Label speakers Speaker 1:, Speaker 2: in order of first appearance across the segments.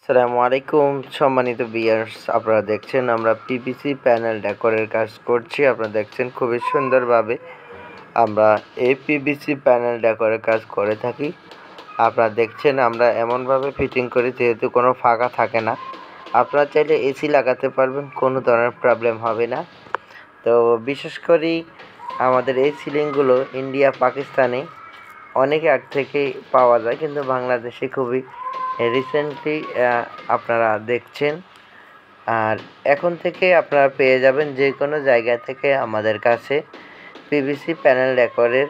Speaker 1: আসসালামু আলাইকুম সম্মানিত ভিউয়ার্স, আপনারা দেখছেন আমরা পিভিসি প্যানেল ডেকোরের কাজ করছি। আপনারা দেখছেন খুবই সুন্দরভাবে আমরা এই পিভিসি প্যানেল ডেকোরের কাজ করে থাকি। আপনারা দেখছেন আমরা এমনভাবে ফিটিং করি যেহেতু কোনো ফাঁকা থাকে না। আপনারা চাইলে এসি লাগাতে পারবেন, কোনো ধরনের প্রবলেম হবে না। তো বিশেষ করে আমাদের এই সিলিংগুলো ইন্ডিয়া পাকিস্তানে অনেক আগ থেকেই পাওয়া যায়, কিন্তু বাংলাদেশে খুবই রিসেন্টলি আপনারা দেখছেন। আর এখন থেকে আপনারা পেয়ে যাবেন যে কোনো জায়গা থেকে আমাদের কাছে পিভিসি প্যানেল ডেকোরের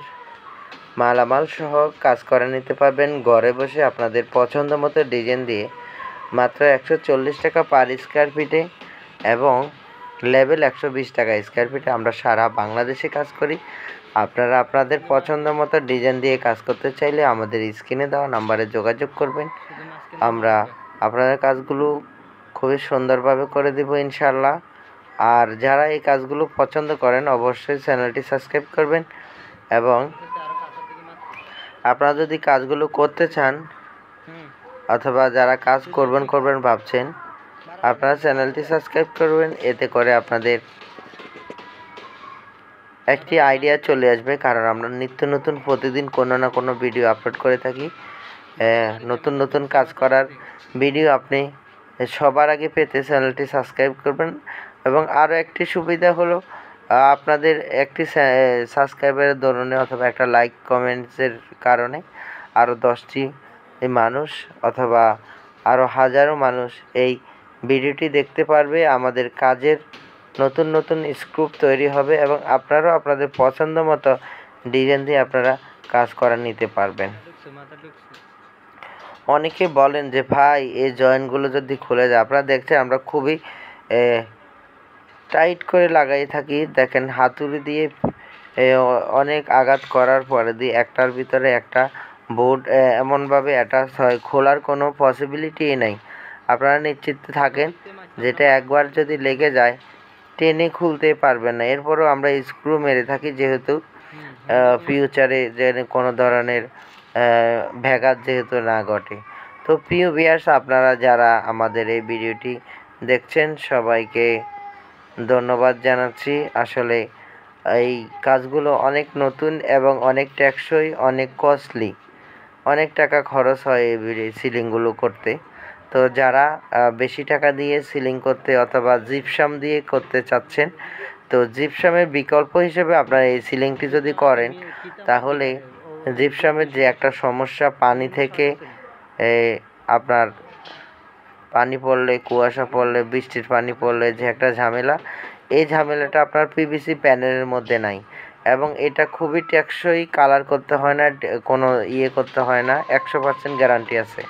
Speaker 1: মালামাল সহ কাজ করে নিতে পারবেন ঘরে বসে আপনাদের পছন্দ মতো ডিজাইন দিয়ে মাত্র 140 টাকা পার স্কোয়ার ফিটে এবং লেভেল 120 টাকা স্কোয়ার ফিটে আমরা সারা বাংলাদেশে কাজ করি। আপনারা আপনাদের পছন্দ মতো ডিজাইন দিয়ে কাজ করতে চাইলে আমাদের স্ক্রিনে দেওয়া নাম্বারে যোগাযোগ করবেন। আমরা আপনাদের কাজগুলো খুবই সুন্দরভাবে করে দেব ইনশাআল্লাহ। আর যারা এই কাজগুলো পছন্দ করেন অবশ্যই চ্যানেলটি সাবস্ক্রাইব করবেন এবং আপনারা যদি কাজগুলো করতে চান অথবা যারা কাজ করবেন ভাবছেন, আপনারা চ্যানেলটি সাবস্ক্রাইব করবেন। এতে করে আপনাদের একটি আইডিয়া চলে আসবে, কারণ আমরা নিত্য নতুন প্রতিদিন কোনো না কোনো ভিডিও আপলোড করে থাকি। নতুন কাজ করার ভিডিও আপনি সবার আগে পেতে চ্যানেলটি সাবস্ক্রাইব করবেন। এবং আরও একটি সুবিধা হলো আপনাদের একটি সাবস্ক্রাইবারের দরুনে অথবা একটা লাইক কমেন্টসের কারণে আরও 10টি মানুষ অথবা আরও হাজারো মানুষ এই ভিডিওটি দেখতে পারবে। আমাদের কাজের নতুন স্ক্রিপ্ট তৈরি হবে এবং আপনারাও আপনাদের পছন্দ মতো ডিজাইন দিয়ে আপনারা কাজ করে নিতে পারবেন। অনেকে বলেন যে ভাই এই জয়েন্টগুলো যদি খুলে যায়, আপনারা দেখছেন আমরা খুবই টাইট করে লাগাই থাকি। দেখেন হাতুড়ি দিয়ে অনেক আঘাত করার পরে দিয়ে একটার ভিতরে একটা বোর্ড এমনভাবে অ্যাটাচ হয়, খোলার কোনো পসিবিলিটিই নেই। আপনারা নিশ্চিত থাকেন যেটা একবার যদি লেগে যায় টেনে খুলতে পারবেন না। এরপরও আমরা স্ক্রু মেরে থাকি যেহেতু ফিউচারে যে কোনো ধরনের ব্যাঘাত যেহেতু না ঘটে। তো প্রিয় ভিউয়ার্স, আপনারা যারা আমাদের এই ভিডিওটি দেখছেন সবাইকে ধন্যবাদ জানাচ্ছি। আসলে এই কাজগুলো অনেক নতুন এবং অনেক টেকসই, অনেক কস্টলি, অনেক টাকা খরচ হয় এই সিলিংগুলো করতে। তো যারা বেশি টাকা দিয়ে সিলিং করতে অথবা জিপসাম দিয়ে করতে চাচ্ছেন, তো জিপসামের বিকল্প হিসেবে আপনারা এই সিলিংটি যদি করেন তাহলে জিপসামের যে একটা সমস্যা, পানি থেকে আপনার পানি পড়লে, কুয়াশা পড়লে, বৃষ্টির পানি পড়লে যে একটা ঝামেলা, এই ঝামেলাটা আপনার পিভিসি প্যানেলের মধ্যে নাই এবং এটা খুবই টেকসই। কালার করতে হয় না, কোনো করতে হয় না, 100% গ্যারান্টি আছে।